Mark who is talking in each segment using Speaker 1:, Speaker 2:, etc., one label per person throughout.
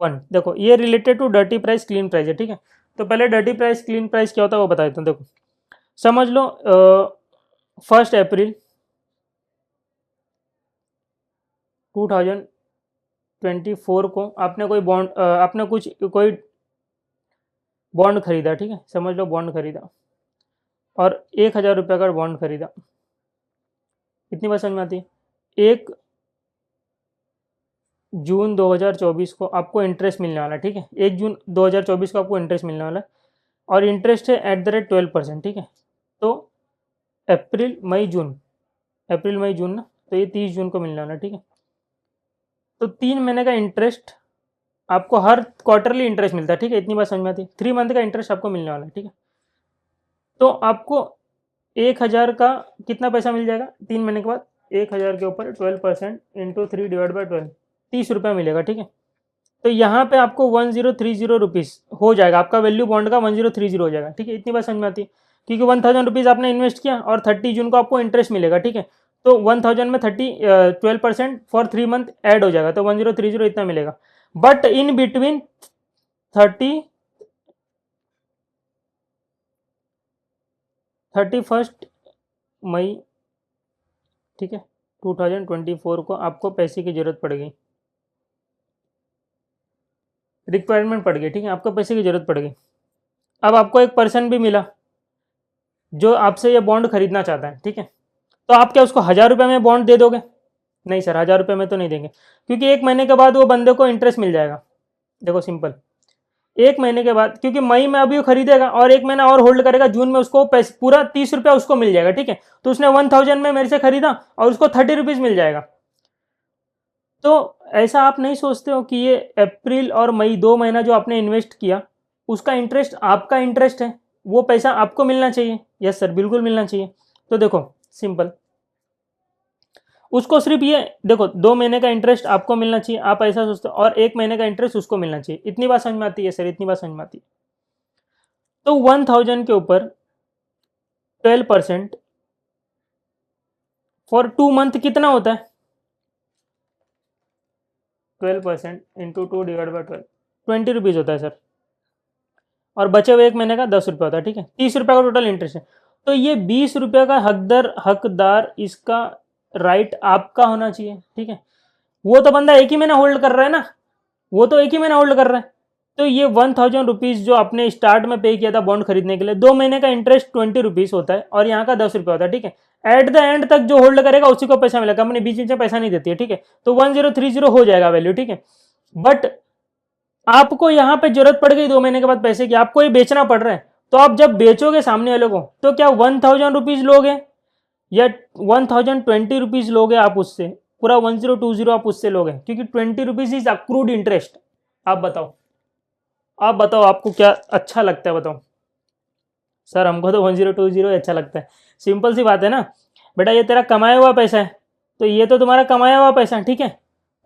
Speaker 1: One. देखो ये related to dirty price clean price है, ठीक है। तो पहले डर्टी प्राइस क्लीन प्राइस क्या होता है वो बता देता हूँ। देखो समझ लो 1 अप्रैल 2024 को आपने कोई बॉन्ड आपने कुछ कोई बॉन्ड खरीदा, ठीक है, समझ लो बॉन्ड खरीदा और 1,000 रुपये का बॉन्ड खरीदा। इतनी बात समझ में आती है। 1 जून 2024 को आपको इंटरेस्ट मिलने वाला है, ठीक है। 1 जून 2024 को आपको इंटरेस्ट मिलने वाला है और इंटरेस्ट है @12%, ठीक है। तो अप्रैल मई जून ना, तो ये 30 जून को मिलने वाला है, ठीक है। तो 3 महीने का इंटरेस्ट आपको हर क्वार्टरली इंटरेस्ट मिलता है, ठीक है। इतनी बात समझ में आती है। 3 मंथ का इंटरेस्ट आपको मिलने वाला है, ठीक है। तो आपको 1,000 का कितना पैसा मिल जाएगा 3 महीने के बाद? 1,000 के ऊपर 12% इंटू 3/12, 30 रुपया मिलेगा, ठीक है। तो यहाँ पे आपको 1030 रुपीज़ हो जाएगा, आपका वैल्यू बॉन्ड का 1030 हो जाएगा, ठीक है। इतनी बात समझ में आती है। क्योंकि 1000 रुपीज़ आपने इन्वेस्ट किया और 30 जून को आपको इंटरेस्ट मिलेगा, ठीक है। तो 1000 में 12% फॉर 3 मंथ ऐड हो जाएगा, तो 1030 इतना मिलेगा। बट इन बिटवीन 31 मई, ठीक है, 2024 को आपको पैसे की जरूरत पड़ गई, रिक्वायरमेंट पड़ गई, ठीक है, आपको पैसे की जरूरत पड़ गई। अब आपको एक पर्सन भी मिला जो आपसे ये बॉन्ड खरीदना चाहता है, ठीक है। तो आप क्या उसको 1,000 रुपये में बॉन्ड दे दोगे? नहीं सर, 1,000 रुपये में तो नहीं देंगे, क्योंकि 1 महीने के बाद वो बंदे को इंटरेस्ट मिल जाएगा। देखो सिंपल, 1 महीने के बाद, क्योंकि मई में अभी वो खरीदेगा और 1 महीना और होल्ड करेगा, जून में उसको पैसे पूरा 30 रुपया उसको मिल जाएगा, ठीक है। तो उसने 1000 में मेरे से खरीदा और उसको 30 रुपीज़ मिल जाएगा। तो ऐसा आप नहीं सोचते हो कि ये अप्रैल और मई 2 महीना जो आपने इन्वेस्ट किया उसका इंटरेस्ट आपका इंटरेस्ट है, वो पैसा आपको मिलना चाहिए? यस सर, बिल्कुल मिलना चाहिए। तो देखो सिंपल, उसको सिर्फ ये देखो 2 महीने का इंटरेस्ट आपको मिलना चाहिए, आप ऐसा सोचते हो, और 1 महीने का इंटरेस्ट उसको मिलना चाहिए। इतनी बात समझ में आती है सर? इतनी बात समझ में आती है। तो 1000 के ऊपर 12% फॉर 2 मंथ कितना होता है? 12% इंटू 2/12 20 रुपीज़ होता है सर। और बचे हुए 1 महीने का 10 रुपये होता है, ठीक है। 30 रुपये का टोटल इंटरेस्ट है। तो ये 20 रुपये का हकदार इसका राइट आपका होना चाहिए, ठीक है। वो तो बंदा एक ही महीना होल्ड कर रहा है ना, वो तो एक ही महीना होल्ड कर रहा है। तो ये 1000 रुपीज़ जो आपने स्टार्ट में पे किया था बॉन्ड खरीदने के लिए, 2 महीने का इंटरेस्ट 20 रुपीज़ होता है और यहाँ का 10 रुपये होता है, ठीक है। एट द एंड तक जो होल्ड करेगा उसी को पैसा मिलेगा, कंपनी बीच में पैसा नहीं देती है, ठीक है। तो 1030 हो जाएगा वैल्यू, ठीक है। बट आपको यहाँ पे जरूरत पड़ गई 2 महीने के बाद पैसे की, आपको ये बेचना पड़ रहा है। तो आप जब बेचोगे सामने वाले को, तो क्या 1000 रुपीज़ लोगे या 1020 रुपीज़ लोगे? आप उससे पूरा 1020 आप उससे लोगे, क्योंकि 20 रुपीज़ इज अक्रूड इंटरेस्ट। आप बताओ, आप बताओ, आपको क्या अच्छा लगता है बताओ? सर हमको तो 1020 अच्छा लगता है। सिंपल सी बात है ना बेटा, ये तेरा कमाया हुआ पैसा है, तो ये तो तुम्हारा कमाया हुआ पैसा है, ठीक है।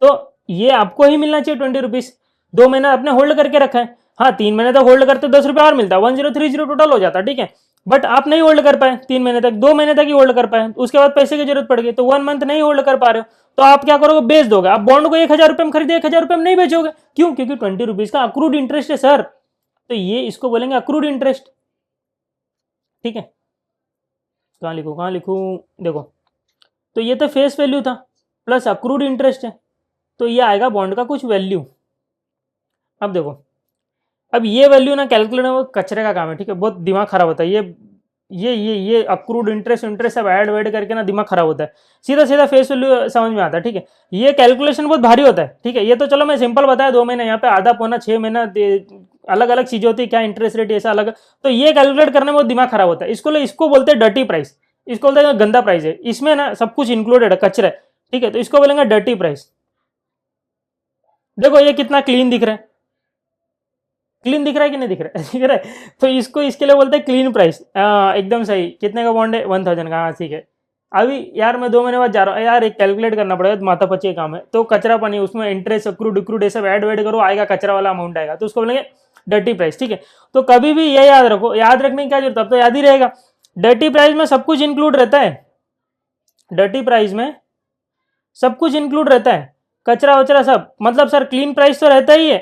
Speaker 1: तो ये आपको ही मिलना चाहिए 20 रुपीज़। 2 महीना आपने होल्ड करके रखा है, हाँ 3 महीने तक होल्ड करते 10 रुपये और मिलता, 1030 टोटल हो जाता, ठीक है। बट आप नहीं होल्ड कर पाए 3 महीने तक, 2 महीने तक ही होल्ड कर पाए, उसके बाद पैसे की जरूरत पड़ गई, तो 1 मंथ नहीं होल्ड कर पा रहे हो, तो आप क्या करोगे? बेच दोगे। आप बॉन्ड को 1,000 रुपये में खरीदे, 1,000 रुपये में नहीं बेचोगे, क्यों? क्योंकि 20 रुपीज़ का अक्रूड इंटरेस्ट है सर। तो ये इसको बोलेंगे अक्रूड इंटरेस्ट, ठीक है। कहाँ लिखूँ, कहाँ लिखूँ? देखो, तो ये तो फेस वैल्यू था प्लस अक्रूड इंटरेस्ट है, तो ये आएगा बॉन्ड का कुछ वैल्यू। अब देखो, अब ये वैल्यू ना कैलकुलेट वो कचरे का काम है, ठीक है, बहुत दिमाग खराब होता है। ये अक्रूड इंटरेस्ट इंटरेस्ट सब ऐड वैड करके ना दिमाग खराब होता है। सीधा सीधा फेस वैल्यू समझ में आता है, ठीक है। ये कैलकुलेशन बहुत भारी होता है, ठीक है। ये तो चलो मैं सिंपल बताया 2 महीने, यहाँ पे आधा पौना 6 महीना अलग अलग चीजें होती है, क्या इंटरेस्ट रेट ऐसा अलग। तो ये कैलकुलेट करने में बहुत दिमाग खराब होता है। इसको बोलते हैं डर्टी प्राइस, इसको बोलते हैं गंदा प्राइस है। इसमें ना सब कुछ इंक्लूडेड है, कचरा है, ठीक है। तो इसको बोलेंगे डर्टी प्राइस। देखो ये कितना क्लीन दिख रहा है, क्लीन दिख रहा है कि नहीं दिख रहा है? दिख रहा है। तो इसको इसके लिए बोलते हैं क्लीन प्राइस। एकदम सही। कितने का बॉन्ड है? 1000 का। हाँ ठीक है। अभी यार मैं 2 महीने बाद जा रहा हूँ यार, एक कैलकुलेट करना पड़ेगा, माथा पच्ची काम है। तो कचरा पानी, उसमें इंटरेस्ट अक्रूड डिक्रूड ये सब ऐड वेड करो, आएगा कचरा वाला अमाउंट आएगा, तो उसको बोलेंगे डर्टी प्राइस, ठीक है। तो कभी भी ये याद रखो, याद रखने की क्या जरूरत, अब तो याद ही रहेगा। डर्टी प्राइस में सब कुछ इंक्लूड रहता है, डर्टी प्राइस में सब कुछ इंक्लूड रहता है, कचरा वचरा सब। मतलब सर क्लीन प्राइस तो रहता ही है,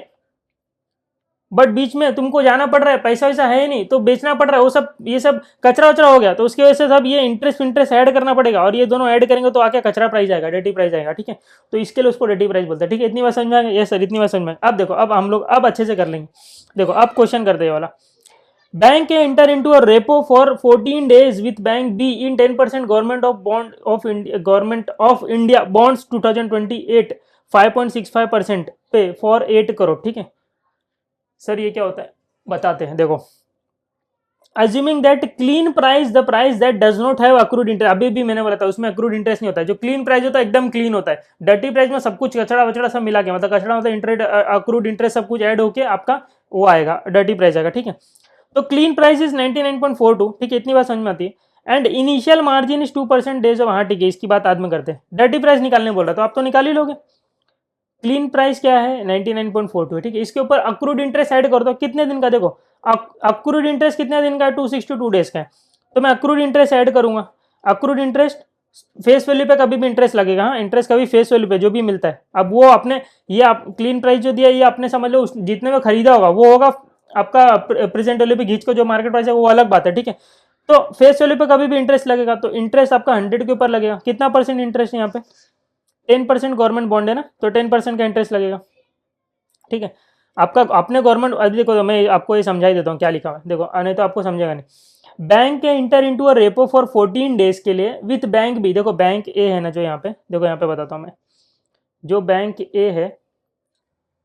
Speaker 1: बट बीच में तुमको जाना पड़ रहा है, पैसा वैसा है ही नहीं तो बेचना पड़ रहा है, वो सब ये सब कचरा वचरा हो गया, तो उसकी वजह से सब ये इंटरेस्ट ऐड करना पड़ेगा, और ये दोनों ऐड करेंगे तो आके कचरा प्राइस आएगा, डर्टी प्राइस आएगा, ठीक है। तो इसके लिए उसको डर्टी प्राइस बोलते हैं, ठीक है। इतनी बात समझ में आ गई? यस सर, इतनी बात समझ में। अब देखो, अब हम लोग अब अच्छे से कर लेंगे। देखो अब क्वेश्चन करते हैं वाला, bank A enter into a repo for 14 days with bank be in 10% government of India bonds 2028 5.65% पे फॉर 8 करोड़, ठीक है। सर ये क्या होता है बताते हैं। देखो, assuming that clean price the price that does not have accrued interest, अभी भी मैंने बोला था उसमें अक्रूड इंटरेस्ट नहीं होता है। जो क्लीन प्राइस होता है एकदम क्लीन होता है, डर्टी प्राइस में सब कुछ कचड़ा वचड़ा सब मिला के, मतलब कचड़ा मतलब इंटरेस्ट अक्रूड इंटरेस्ट सब कुछ ऐड होके आपका वो आएगा, डर्टी प्राइस आएगा, ठीक है। तो क्लीन प्राइस इज 99.42, ठीक है। इतनी बात समझ में आती है। And initial margin is 2% days of, हाँ ठीक है, इसकी बात आज में करते हैं। डर्टी प्राइस निकालने बोल रहा तो आप तो निकाल ही लोगे। क्लीन प्राइस क्या है 99.42 है, ठीक है। इसके ऊपर अक्रूड इंटरेस्ट ऐड कर दो, कितने दिन का, देखो अक्रूड इंटरेस्ट कितने दिन का है, 262 डेज का है। तो मैं अक्रूड इंटरेस्ट ऐड करूंगा। अक्रूड इंटरेस्ट फेस वैल्यू पे कभी भी इंटरेस्ट लगेगा, हाँ इंटरेस्ट कभी फेस वैल्यू पे जो भी मिलता है। अब वो आपने ये आप क्लीन प्राइस जो दिया ये आपने समझ लो जितने में खरीदा होगा वो होगा आपका प्रेजेंट वैल्यू पे घींच को जो मार्केट प्राइस है वो अलग बात है, ठीक है। तो फेस वैल्यू पे कभी भी इंटरेस्ट लगेगा, तो इंटरेस्ट आपका 100 के ऊपर लगेगा। कितना परसेंट इंटरेस्ट है यहाँ पे, 10% गवर्नमेंट बॉन्ड है ना, तो 10% का इंटरेस्ट लगेगा, ठीक है। आपका अपने गवर्नमेंट, अभी देखो मैं आपको ये समझा ही देता हूँ क्या लिखा हुआ है, देखो नहीं तो आपको समझेगा नहीं। बैंक के inter into a repo for 14 days के लिए विथ बैंक बी, देखो बैंक ए है ना जो यहाँ पे, देखो यहाँ पे बताता हूँ मैं, जो बैंक ए है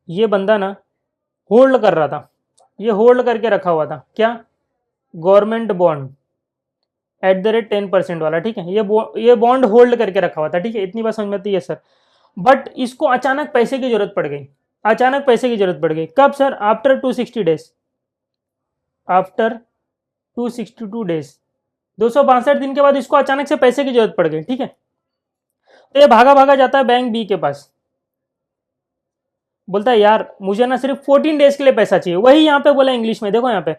Speaker 1: ये बंदा ना होल्ड कर रहा था, ये होल्ड करके रखा हुआ था क्या, government bond at the rate 10% वाला, ठीक है। ये बॉन्ड होल्ड करके रखा हुआ था, ठीक है। इतनी बात समझ में आती है सर। बट इसको अचानक पैसे की जरूरत पड़ गई, अचानक पैसे की जरूरत पड़ गई, कब sir, after 260 days, after 262 days, 262 दिन के बाद इसको अचानक से पैसे की जरूरत पड़ गई, ठीक है। तो ये भागा भागा जाता है बैंक बी के पास, बोलता है यार मुझे ना सिर्फ 14 डेज के लिए पैसा चाहिए, वही यहाँ पे बोला इंग्लिश में, देखो यहाँ पे,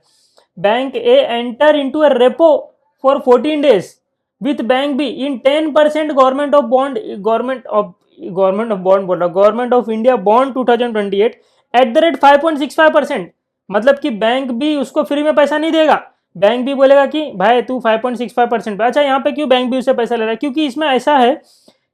Speaker 1: bank A enter into a repo for 14 days with bank be in 10% government of bond, government of bond बोल रहा, government of India bond 2028 at the rate 5.65%। मतलब कि बैंक भी उसको फ्री में पैसा नहीं देगा, बैंक भी बोलेगा कि भाई तू 5.65% पे। अच्छा यहाँ पे क्यों बैंक भी उससे पैसा ले रहा है, क्योंकि इसमें ऐसा है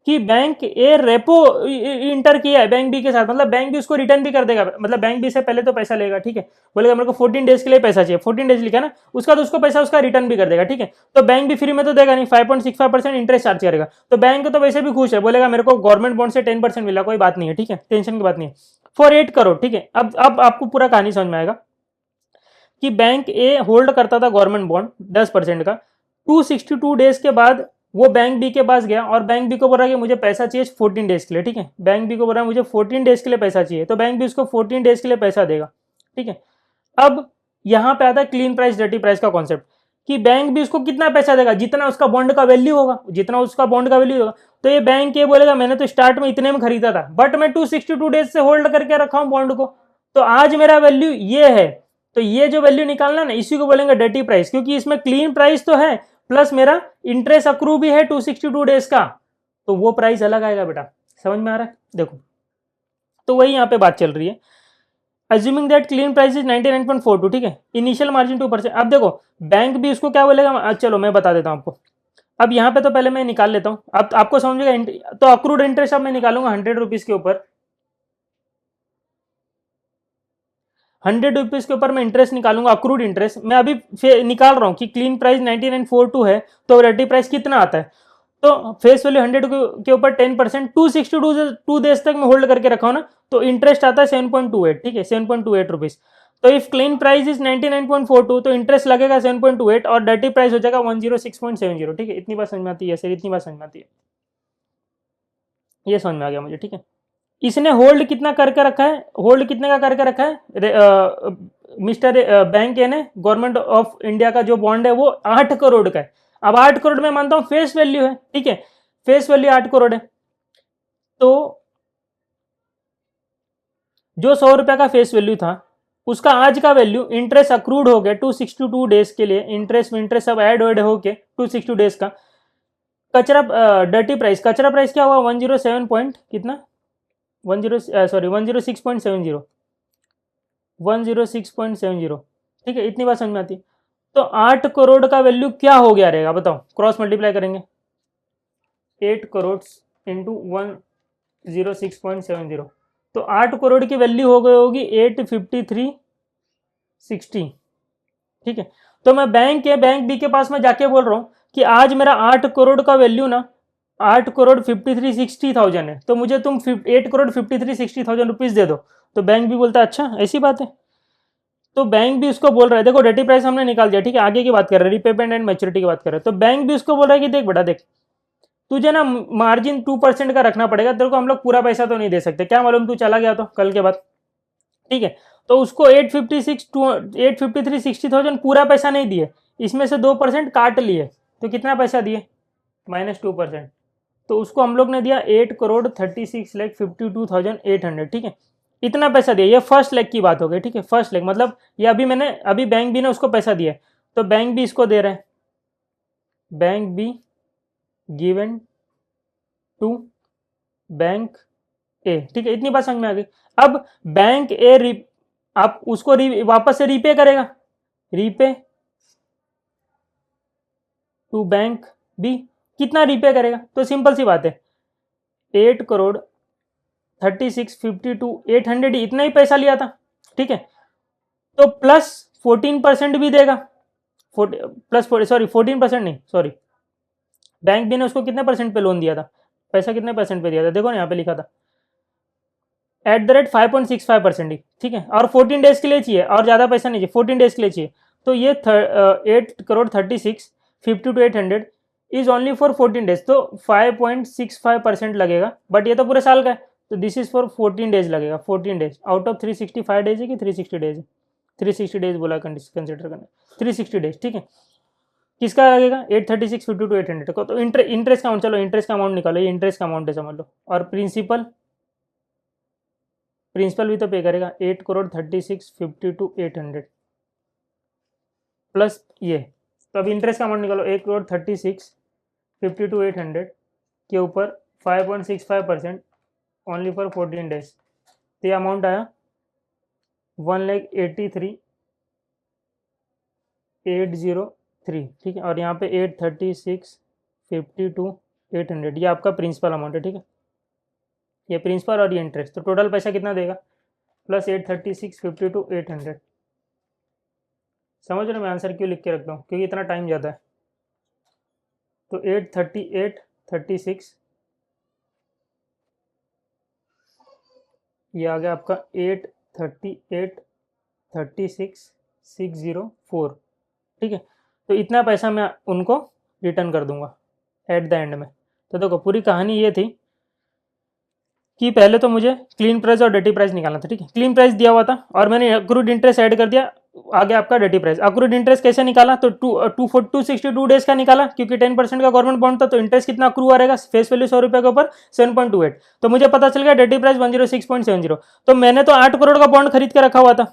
Speaker 1: कि बैंक ए रेपो इंटर किया है बैंक बी के साथ, मतलब बैंक बी उसको रिटर्न भी कर देगा, मतलब बैंक बी से पहले तो पैसा लेगा, ठीक है। बोलेगा मेरे को 14 डेज के लिए पैसा चाहिए, 14 डेज लिखा ना, उसका तो उसको पैसा उसका रिटर्न भी कर देगा, ठीक है। तो बैंक भी फ्री में तो देगा नहीं, 5.65% इंटरेस्ट चार्ज करेगा। तो बैंक तो वैसे भी खुश है, बोलेगा मेरे को गवर्नमेंट बॉन्ड से 10% मिला, कोई बात नहीं है, ठीक है, टेंशन की बात नहीं है। फॉर 8 करोड़, ठीक है। अब आपको पूरा कहानी समझ में आएगा कि बैंक ए होल्ड करता था गवर्नमेंट बॉन्ड 10% का, 262 डेज के बाद वो बैंक बी के पास गया और बैंक बी को बोल रहा कि मुझे पैसा चाहिए 14 डेज के लिए, ठीक है। बैंक बी को बोल रहा है मुझे 14 डेज के लिए पैसा चाहिए, तो बैंक बी उसको 14 डेज के लिए पैसा देगा, ठीक है। अब यहां पे आता है क्लीन प्राइस डर्टी प्राइस का कॉन्सेप्ट, कि बैंक भी उसको कितना पैसा देगा, जितना उसका बॉन्ड का वैल्यू होगा, जितना उसका बॉन्ड का वैल्यू होगा। तो ये बैंक ये बोलेगा मैंने तो स्टार्ट में इतने में खरीदा था, बट मैं 262 डेज से होल्ड करके रखा हूं बॉन्ड को, तो आज मेरा वैल्यू ये है। तो ये जो वैल्यू निकालना ना इसी को बोलेंगे डर्टी प्राइस, क्योंकि इसमें क्लीन प्राइस तो है प्लस मेरा इंटरेस्ट अक्रू भी है 262 डेज का, तो वो प्राइस अलग आएगा बेटा, समझ में आ रहा है। देखो तो वही यहाँ पे बात चल रही है, assuming that clean price is 99.42, ठीक है, इनिशियल मार्जिन 2%। अब देखो बैंक भी उसको क्या बोलेगा, चलो मैं बता देता हूँ आपको। अब यहाँ पे तो पहले मैं निकाल लेता हूँ, अब आपको समझेगा। तो अक्रूड इंटरेस्ट अब मैं निकालूंगा 100 रुपीज के ऊपर, 100 रुपीज के ऊपर मैं इंटरेस्ट निकालूंगा, अक्रूड इंटरेस्ट मैं अभी निकाल रहा हूँ कि क्लीन प्राइस 99.42 है, तो डर्टी प्राइस कितना आता है। तो फेस वैल्यू 100 के ऊपर 10%, 262 डेज तक मैं होल्ड करके रखा हूँ ना, तो इंटरेस्ट आता है 7.28, ठीक है, 7.28 रुपीज। तो इफ क्लीन प्राइस इज 99.42 तो इंटरेस्ट लगेगा 7.28 और डर्टी प्राइस हो जाएगा 106.70, ठीक है। इतनी बात समझ में आती है सर, इतनी बात समझ में आती है, ये समझ में आ गया मुझे, ठीक है। इसने होल्ड कितना करके रखा है, होल्ड कितने का करके रखा है मिस्टर बैंक ए ने, गवर्नमेंट ऑफ इंडिया का जो बॉन्ड है वो 8 करोड़ का है। अब 8 करोड़ में मानता हूं फेस वैल्यू है, ठीक है, फेस वैल्यू 8 करोड़ है, तो जो 100 रुपए का फेस वैल्यू था उसका आज का वैल्यू इंटरेस्ट अक्रूड हो गया 262 डेज के लिए, इंटरेस्ट सब ऐड होके 262 डेज का कचरा डर्टी प्राइस, कचरा प्राइस क्या हुआ 107 पॉइंट कितना 106.70, 106.70, ठीक है, इतनी बात समझ में आती है। तो 8 करोड़ का वैल्यू क्या हो गया रहेगा बताओ, क्रॉस मल्टीप्लाई करेंगे, 8 करोड़ इंटू 106.70, तो 8 करोड़ की वैल्यू हो गई होगी 853.60, ठीक है। तो मैं बैंक बी के पास में जाके बोल रहा हूँ कि आज मेरा 8 करोड़ का वैल्यू ना 8 करोड़ 53,60,000 है, तो मुझे तुम 8 करोड़ 53,60,000 रुपीज़ दे दो। तो बैंक भी बोलता है अच्छा ऐसी बात है। तो बैंक भी उसको बोल रहा है, देखो रेटी प्राइस हमने निकाल दिया, ठीक है, आगे की बात कर रहे हैं, रीपेमेंट एंड मैच्योरिटी की बात कर रहे हैं। तो बैंक भी उसको बोल रहा है कि देख बेटा देख, तुझे ना मार्जिन 2% का रखना पड़ेगा, तेरे को हम लोग पूरा पैसा तो नहीं दे सकते, क्या मालूम तू चला गया तो कल के बाद, ठीक है। तो उसको 853,60,000 पूरा पैसा नहीं दिए, इसमें से 2% काट लिए, तो कितना पैसा दिए, -2%। तो उसको हम लोग ने दिया 8,36,52,800, ठीक है, इतना पैसा दिया। ये फर्स्ट लेग की बात हो गई, ठीक है, फर्स्ट लेग मतलब ये अभी बैंक भी ने उसको पैसा दिया है, तो बैंक भी इसको दे रहे हैं, bank B given to bank A, ठीक है, इतनी बात समझ में आ गई। अब बैंक ए आप उसको वापस से रीपे करेगा, रीपे टू बैंक बी, कितना रीपे करेगा, तो सिंपल सी बात है 8 करोड़ 36,52,800 इतना ही पैसा लिया था, ठीक है, तो प्लस 14% भी देगा, प्लस 14% नहीं सॉरी, बैंक भी ने उसको कितने परसेंट पे लोन दिया था, पैसा कितने परसेंट पे दिया था, देखो ना यहाँ पे लिखा था @5.65% ही, ठीक है, और 14 डेज के लिए चाहिए, और ज़्यादा पैसा नहीं चाहिए, 14 डेज के लिए चाहिए। तो ये 8 crore 36,52,800 is only for 14 days, तो 5.65% लगेगा, बट ये तो पूरे साल का है, तो दिस इज फॉर 14 डेज लगेगा, 14 डेज आउट ऑफ 365 डेज है कि 360 डेज है, 360 डेज बोला कंसिडर करना, 360 डेज, ठीक है। किसका लगेगा 836,52,800 को, तो इंटरेस्ट का अमाउंट, चलो इंटरेस्ट का अमाउंट निकालो, ये इंटरेस्ट का अमाउंट है समझ लो, और प्रिंसिपल भी तो पे करेगा 8 करोड़ 36,52,800 प्लस ये, तो अब इंटरेस्ट का अमाउंट निकालो 1 करोड़ 36,52,800 के ऊपर 5.65% ओनली फॉर 14 डेज, तो ये अमाउंट आया 1,83,803, ठीक है, और यहाँ पे 836,52,800 ये आपका प्रिंसिपल अमाउंट है, ठीक है, ये प्रिंसिपल और ये इंटरेस्ट, तो टोटल पैसा कितना देगा प्लस 836,52,800। समझ रहे मैं आंसर क्यों लिख के रखता हूँ, क्योंकि इतना टाइम जाता है। तो 838,36 ये आ गया आपका 838,36,604, ठीक है, तो इतना पैसा मैं उनको रिटर्न कर दूंगा एट द एंड में। तो देखो पूरी कहानी ये थी कि पहले तो मुझे क्लीन प्राइस और डर्टी प्राइस निकालना था, ठीक है, क्लीन प्राइस दिया हुआ था और मैंने अक्रूड इंटरेस्ट ऐड कर दिया, आगे आपका डर्टी प्राइस। अक्रूड इंटरेस्ट कैसे निकाला, तो 262 डेज का निकाला, क्योंकि 10% का गवर्नमेंट बॉन्ड था, तो इंटरेस्ट कितना अक्रू आ रहेगा, फेस वैल्यू 100 रुपये के ऊपर 7.28, तो मुझे पता चल गया डर्टी प्राइस 106.70। तो मैंने तो 8 करोड़ का बॉन्ड खरीद के रखा हुआ था,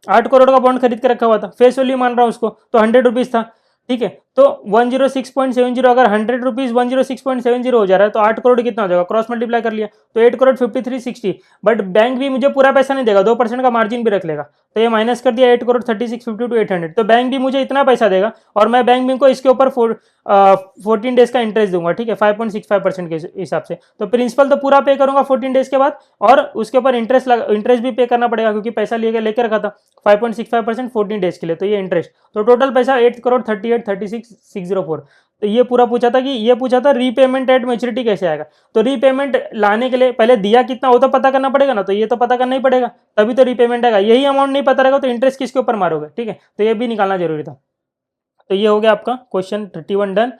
Speaker 1: 8 करोड़ का बॉन्ड खरीद के रखा हुआ था, फेस वैल्यू मान रहा हूँ उसको, तो 100 रुपीज़ था, ठीक है, तो 106.70 अगर 100 रुपीज़ 106.70 हो जा रहा है, तो 8 करोड़ कितना हो जाएगा, क्रॉस मल्टीप्लाई कर लिया, तो 8 करोड़ 53,60, बट बैंक भी मुझे पूरा पैसा नहीं देगा, 2% का मार्जिन भी रख लेगा, तो ये माइनस कर दिया 8 करोड़ 36,52,800, तो बैंक भी मुझे इतना पैसा देगा, और मैं बैंक भी को इसके ऊपर 14 डेज का इंटरेस्ट दूंगा, ठीक है, 5.65% के हिसाब से। तो प्रिंसिपल तो पूरा पे करूंगा 14 डेज के बाद, और उसके ऊपर इंटरेस्ट भी पे करना पड़ेगा, क्योंकि पैसा लेके रखा था 5.65% 14 डेज के लिए, तो ये इंटरेस्ट, तो टोटल पैसा 8 करोड़ 38,36,604। तो ये पूरा पूछा था रीपेमेंट एट मैच्योरिटी कैसे आएगा, तो रीपेमेंट लाने के लिए पहले दिया कितना हो तो पता करना पड़ेगा ना, तो ये तो पता करना ही पड़ेगा, तभी तो रीपेमेंट आएगा, यही अमाउंट नहीं पता रहेगा तो इंटरेस्ट किसके ऊपर मारोगे, ठीक है, तो ये भी निकालना जरूरी था। तो ये हो गया आपका क्वेश्चन 31 डन।